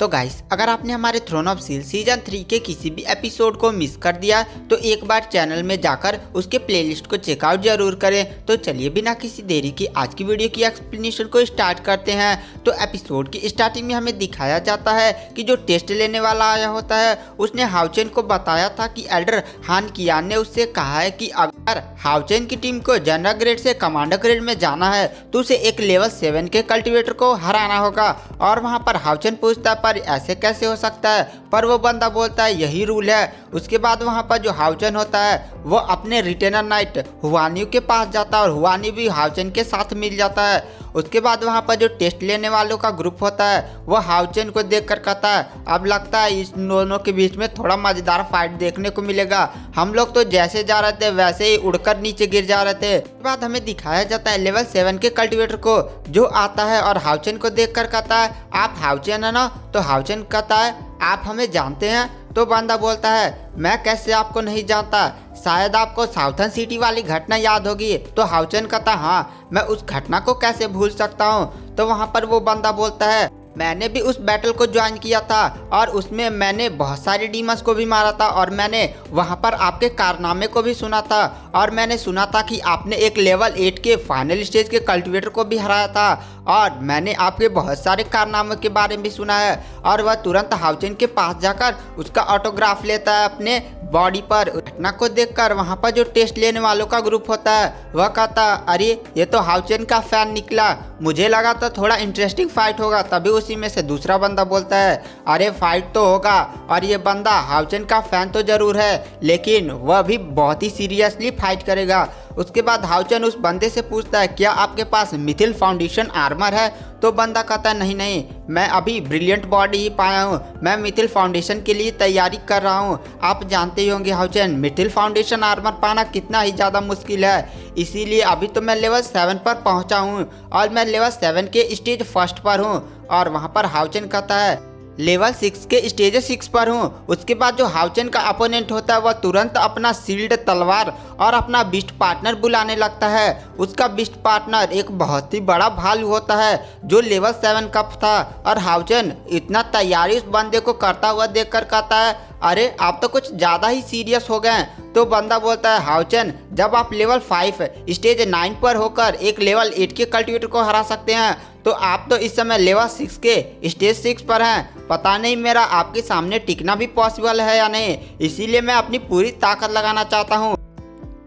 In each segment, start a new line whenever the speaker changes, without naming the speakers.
तो गाइस, अगर आपने हमारे थ्रोन ऑफ स्टील सीजन 3 के किसी भी एपिसोड को मिस कर दिया तो एक बार चैनल में जाकर उसके प्लेलिस्ट को चेकआउट जरूर करें। तो चलिए बिना किसी देरी की आज की वीडियो की एक्सप्लेनेशन को स्टार्ट करते हैं। तो एपिसोड की स्टार्टिंग में हमें दिखाया जाता है कि जो टेस्ट लेने वाला आया होता है उसने हाउचेन को बताया था कि एल्डर हान कियान ने उससे कहा है कि अगर हाउचेन की टीम को जनरल ग्रेड से कमांडर ग्रेड में जाना है तो उसे एक लेवल 7 के कल्टीवेटर को हराना होगा। और वहां पर हाउचेन पूछता है पर ऐसे कैसे हो सकता है, पर वो बंदा बोलता है यही रूल है। उसके बाद वहां पर जो हाउचेन होता है वो अपने रिटेनर नाइट हुआनियो के पास जाता है और हुआनियो भी हाउचेन के साथ मिल जाता है। उसके बाद वहां पर जो टेस्ट लेने वालों का ग्रुप होता है वो हाउचेन को देखकर कहता है अब लगता है इस दोनों के बीच में थोड़ा मजेदार फाइट देखने को मिलेगा। हम लोग तो जैसे जा रहे थे वैसे ही उड़कर नीचे गिर जा रहे थे। उसके बाद हमें दिखाया जाता है लेवल 7 के कल्टीवेटर को जो आता है और हाउचेन को देखकर कहता है आप हाउचेन है ना। तो हाउचेन कहता है आप हमें जानते हैं। तो बंदा बोलता है मैं कैसे आपको नहीं जानता, शायद आपको साउथर्न सिटी वाली घटना याद होगी। तो हाउचेन कहता हाँ मैं उस घटना को कैसे भूल सकता हूँ। तो वहाँ पर वो बंदा बोलता है मैंने भी उस बैटल को ज्वाइन किया था और उसमें मैंने बहुत सारे डीमंस को भी मारा था और मैंने वहां पर आपके कारनामे को भी सुना था और मैंने सुना था कि आपने एक लेवल 8 के फाइनल स्टेज के कल्टीवेटर को भी हराया था और मैंने आपके बहुत सारे कारनामों के बारे में भी सुना है। और वह तुरंत हाउचेन के पास जाकर उसका ऑटोग्राफ लेता है अपने बॉडी पर। घटना को देखकर वहां पर जो टेस्ट लेने वालों का ग्रुप होता है वह कहता अरे ये तो हाउचेन का फैन निकला, मुझे लगा था थोड़ा इंटरेस्टिंग फाइट होगा। तभी उसी में से दूसरा बंदा बोलता है अरे फाइट तो होगा और ये बंदा हाउचेन का फैन तो जरूर है लेकिन वह भी बहुत ही सीरियसली फाइट करेगा। उसके बाद हाउचेन उस बंदे से पूछता है क्या आपके पास मिथिल फाउंडेशन आर्मर है। तो बंदा कहता है नहीं मैं अभी ब्रिलियंट बॉडी ही पाया हूँ, मैं मिथिल फाउंडेशन के लिए तैयारी कर रहा हूँ। आप जानते ही होंगे हाउचेन मिथिल फाउंडेशन आर्मर पाना कितना ही ज़्यादा मुश्किल है, इसीलिए अभी तो मैं लेवल 7 पर पहुँचा हूँ और मैं लेवल 7 के स्टेज फर्स्ट पर हूँ। और वहाँ पर हाउचेन कहता है लेवल 6 के स्टेज 6 पर हूँ। उसके बाद जो हाउचेन का अपोनेंट होता है वह तुरंत अपना शील्ड तलवार और अपना बिस्ट पार्टनर बुलाने लगता है। उसका बिस्ट पार्टनर एक बहुत ही बड़ा भालू होता है जो लेवल 7 का था। और हाउचेन इतना तैयारी उस बंदे को करता हुआ देखकर कहता है अरे आप तो कुछ ज़्यादा ही सीरियस हो गए। तो बंदा बोलता है हाउचेन जब आप लेवल 5 स्टेज 9 पर होकर एक लेवल 8 के कल्टीवेटर को हरा सकते हैं तो आप तो इस समय लेवल 6 के स्टेज 6 पर हैं। पता नहीं मेरा आपके सामने टिकना भी पॉसिबल है या नहीं, इसीलिए मैं अपनी पूरी ताकत लगाना चाहता हूँ।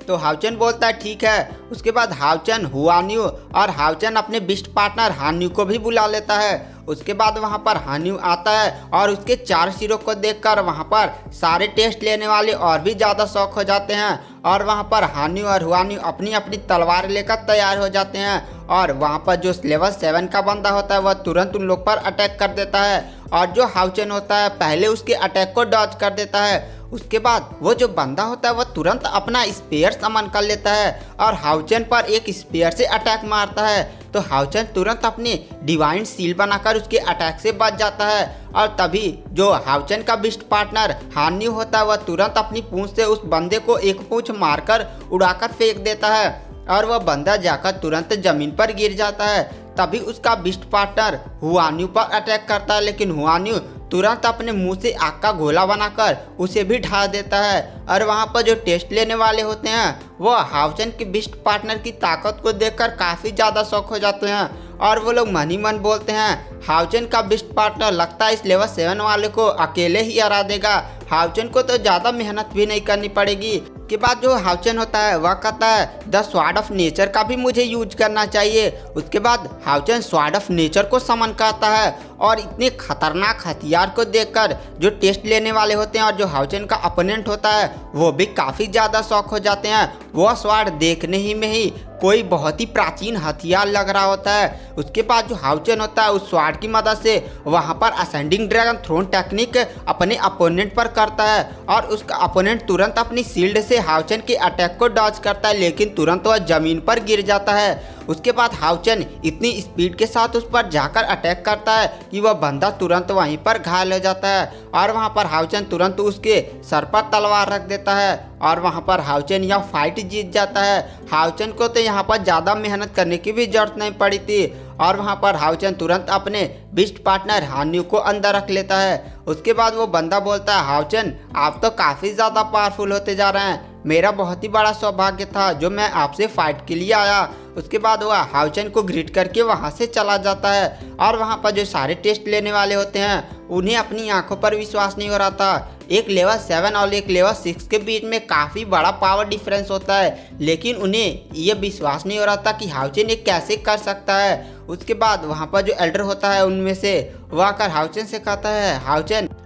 तो हाउचेन बोलता है ठीक है। उसके बाद हाउचेन हुआनियो और हाउचेन अपने बिस्ट पार्टनर हान्यू को भी बुला लेता है। उसके बाद वहां पर हान्यू आता है और उसके 4 सिरों को देखकर वहां पर सारे टेस्ट लेने वाले और भी ज़्यादा शौक हो जाते हैं। और वहां पर हान्यू और हुआनियो अपनी अपनी तलवार लेकर तैयार हो जाते हैं। और वहां पर जो लेवल 7 का बंदा होता है वह तुरंत उन लोग पर अटैक कर देता है और जो हाउचेन होता है पहले उसके अटैक को डॉज कर देता है। उसके बाद वो जो बंदा होता है वह तुरंत अपना स्पेयर सामान कर लेता है और हाउचेन पर एक स्पेयर से अटैक मारता है। तो हाउचेन तुरंत अपनी डिवाइन सील बनाकर उसके अटैक से बच जाता है। और तभी जो हाउचेन का बिस्ट पार्टनर हान्यू होता है वह तुरंत अपनी पूंछ से उस बंदे को एक पूंछ मारकर उड़ाकर फेंक देता है और वह बंदा जाकर तुरंत जमीन पर गिर जाता है। तभी उसका बिस्ट पार्टनर हुआनियो पर अटैक करता है लेकिन हुआनियो तुरंत अपने मुंह से आग का गोला बनाकर उसे भी ढा देता है। और वहाँ पर जो टेस्ट लेने वाले होते हैं वो हाउचेन के बिस्ट पार्टनर की ताकत को देखकर काफ़ी ज़्यादा शौक हो जाते हैं और वो लोग मन ही मन बोलते हैं हाउचेन का बिस्ट पार्टनर लगता है इस लेवल 7 वाले को अकेले ही हरा देगा, हाउचेन को तो ज़्यादा मेहनत भी नहीं करनी पड़ेगी। के बाद जो हाउचेन होता है वह कहता है द स्वॉर्ड ऑफ नेचर का भी मुझे यूज करना चाहिए। उसके बाद हाउचेन स्वॉर्ड ऑफ नेचर को समन करता है और इतने खतरनाक हथियार को देखकर जो टेस्ट लेने वाले होते हैं और जो हाउचेन का अपोनेंट होता है वो भी काफ़ी ज़्यादा शौक हो जाते हैं। वह स्वॉर्ड देखने ही में ही कोई बहुत ही प्राचीन हथियार लग रहा होता है। उसके बाद जो हाउचेन होता है उस स्वॉर्ड की मदद से वहाँ पर असेंडिंग ड्रैगन थ्रोन टेक्निक अपने अपोनेंट पर करता है और उसका अपोनेंट तुरंत अपनी शील्ड से हाउचेन के अटैक को डॉज करता है लेकिन तुरंत वह जमीन पर गिर जाता है। उसके बाद हाउचेन इतनी स्पीड के साथ उस पर जाकर अटैक करता है कि वह बंदा तुरंत वहीं पर घायल हो जाता है और वहां पर हाउचेन तुरंत उसके सर पर तलवार रख देता है और वहां पर हाउचेन यह फाइट जीत जाता है। हाउचेन को तो यहाँ पर ज़्यादा मेहनत करने की भी जरूरत नहीं पड़ी थी और वहाँ पर हाउचन तुरंत अपने बिस्ट पार्टनर हान्यू को अंदर रख लेता है। उसके बाद वो बंदा बोलता है, हाउचन आप तो काफ़ी ज़्यादा पावरफुल होते जा रहे हैं, मेरा बहुत ही बड़ा सौभाग्य था जो मैं आपसे फाइट के लिए आया। उसके बाद वह हाउचन को ग्रीट करके वहाँ से चला जाता है और वहाँ पर जो सारे टेस्ट लेने वाले होते हैं उन्हें अपनी आंखों पर विश्वास नहीं हो रहा था। एक लेवल 7 और एक लेवल 6 के बीच में काफ़ी बड़ा पावर डिफरेंस होता है, लेकिन उन्हें ये विश्वास नहीं हो रहा था कि हाउचन ये कैसे कर सकता है। उसके बाद वहाँ पर जो एल्डर होता है उनमें से वह आकर हाउचन से कहता है,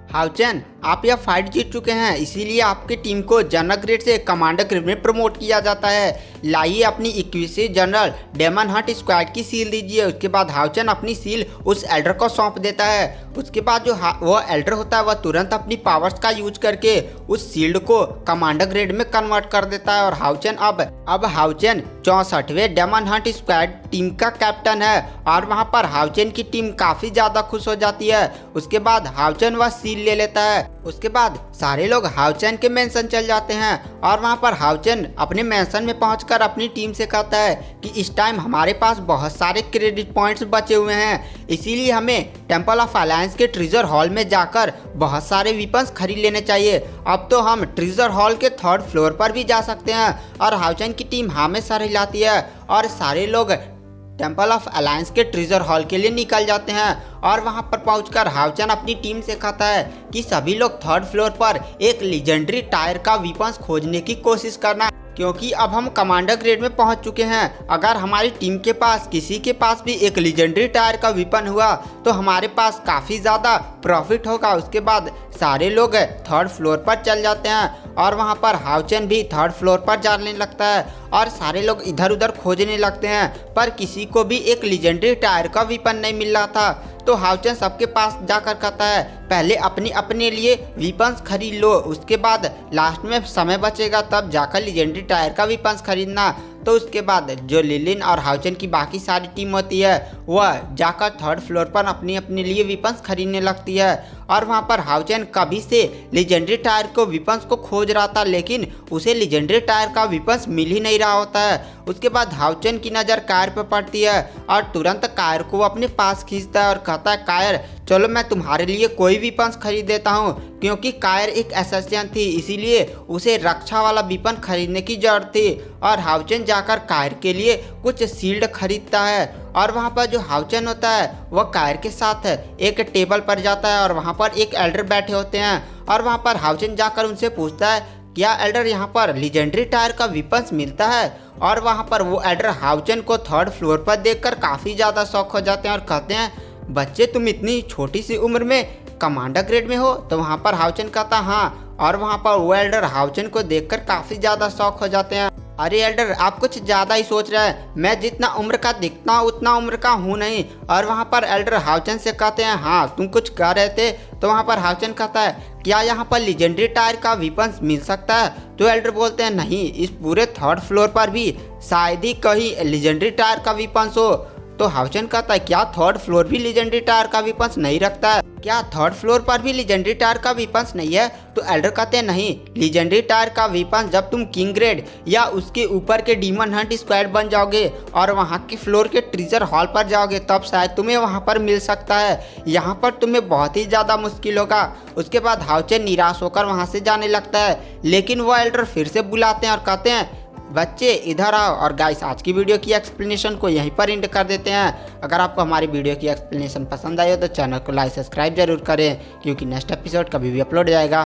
हाउचन आप यह फाइट जीत चुके हैं, इसीलिए आपकी टीम को जनरल ग्रेड से कमांडर ग्रेड में प्रमोट किया जाता है। लाइए अपनी 21वीं जनरल डेमन हंट स्क्वाड की सील दीजिए। उसके बाद हाउचन अपनी सील उस एल्डर को सौंप देता है। उसके बाद जो वो एल्डर होता है वह तुरंत अपनी पावर्स का यूज करके उस सील्ड को कमांडर ग्रेड में कन्वर्ट कर देता है और हाउचन अब हाउचन 64वें डेमन हंट स्क्वाड टीम का कैप्टन है और वहाँ पर हाउचन की टीम काफ़ी ज़्यादा खुश हो जाती है। उसके बाद हाउचन वह सील ले लेता है। उसके बाद सारे लोग हाउचन के मेंशन चल जाते हैं और वहाँ पर हाउचन अपने मेंशन में पहुंचकर अपनी टीम से कहता है कि इस टाइम हमारे पास बहुत सारे क्रेडिट पॉइंट्स बचे हुए हैं, इसीलिए हमें टेंपल ऑफ अलायंस के ट्रेजर हॉल में जाकर बहुत सारे वेपन्स खरीद लेने चाहिए। अब तो हम ट्रेजर हॉल के 3rd फ्लोर पर भी जा सकते हैं। और हाउचन की टीम हाँ में सर हिलाती है और सारे लोग टेंपल ऑफ अलायंस के ट्रेजर हॉल के लिए निकल जाते हैं और वहां पर पहुंचकर हाउचन अपनी टीम से कहता है कि सभी लोग 3rd फ्लोर पर एक लीजेंडरी टायर का वेपन्स खोजने की कोशिश करना, क्योंकि अब हम कमांडर ग्रेड में पहुंच चुके हैं। अगर हमारी टीम के पास किसी के पास भी एक लीजेंडरी टायर का वेपन हुआ तो हमारे पास काफ़ी ज़्यादा प्रॉफिट होगा। उसके बाद सारे लोग 3rd फ्लोर पर चल जाते हैं और वहां पर हाउचन भी 3rd फ्लोर पर जाने लगता है और सारे लोग इधर उधर खोजने लगते हैं, पर किसी को भी एक लीजेंडरी टायर का वेपन नहीं मिल रहा था। तो हाउचन सबके पास जाकर कहता है, पहले अपने लिए वेपन्स खरीद लो, उसके बाद लास्ट में समय बचेगा तब जाकर लीजेंडरी टायर का वेपन्स खरीदना। तो उसके बाद जो लिलिन और हाउचन की बाकी सारी टीम होती है वह जाकर 3rd फ्लोर पर अपने लिए वेपन्स खरीदने लगती है और वहां पर हाउचन कभी से लीजेंडरी टायर को वेपन्स को खोज रहा था, लेकिन उसे लीजेंडरी टायर का वेपन्स मिल ही नहीं रहा होता है। उसके बाद हाउचन की नज़र कायर पर पड़ती है और तुरंत कायर को अपने पास खींचता है और कहता है, कायर चलो मैं तुम्हारे लिए कोई वेपन्स खरीद देता हूँ, क्योंकि कायर एक एसेसियन थी इसीलिए उसे रक्षा वाला वेपन खरीदने की जरूरत थी। और हाउचन जाकर कायर के लिए कुछ शील्ड खरीदता है और वहाँ पर जो हाउचन होता है वह कायर के साथ एक टेबल पर जाता है और वहाँ पर एक एल्डर बैठे होते हैं और वहाँ पर हाउचन जाकर उनसे पूछता है, क्या एल्डर यहाँ पर लीजेंडरी टायर का वेपन्स मिलता है? और वहाँ पर वो एल्डर हाउचन को 3rd फ्लोर पर देखकर काफ़ी ज़्यादा शौक हो जाते हैं और कहते हैं, बच्चे तुम इतनी छोटी सी उम्र में कमांडर ग्रेड में हो? तो वहाँ पर हाउचन कहता हाँ, और वहाँ पर वो एल्डर हाउचन को देखकर काफ़ी ज़्यादा शौक हो जाते हैं। अरे एल्डर आप कुछ ज़्यादा ही सोच रहे हैं, मैं जितना उम्र का दिखता हूँ उतना उम्र का हूँ नहीं। और वहाँ पर एल्डर हाउचन से कहते हैं, हाँ तुम कुछ कह रहे थे? तो वहाँ पर हाउचन कहता है, क्या यहाँ पर लीजेंडरी टायर का वेपन्स मिल सकता है? तो एल्डर बोलते हैं, नहीं, इस पूरे 3rd फ्लोर पर भी शायद ही कहीं लीजेंडरी टायर का वेपन्स हो। तो हाउचन कहता है, क्या 3rd फ्लोर भी लीजेंडरी टायर का वेपन्स नहीं रखता है? क्या 3rd फ्लोर पर भी लीजेंडरी टायर का वेपन्स नहीं है? तो एल्डर कहते हैं, नहीं, लीजेंडरी टायर का वेपन्स जब तुम किंग ग्रेड या उसके ऊपर के डीमन हंट स्क्वाड बन जाओगे और वहाँ के फ्लोर के ट्रेजर हॉल पर जाओगे तब शायद तुम्हें वहाँ पर मिल सकता है, यहाँ पर तुम्हें बहुत ही ज़्यादा मुश्किल होगा। उसके बाद हाउचन निराश होकर वहाँ से जाने लगता है, लेकिन वह एल्डर फिर से बुलाते हैं और कहते हैं, बच्चे इधर आओ। और गाइस आज की वीडियो की एक्सप्लेनेशन को यहीं पर एंड कर देते हैं। अगर आपको हमारी वीडियो की एक्सप्लेनेशन पसंद आई हो तो चैनल को लाइक सब्सक्राइब जरूर करें, क्योंकि नेक्स्ट एपिसोड कभी भी अपलोड जाएगा।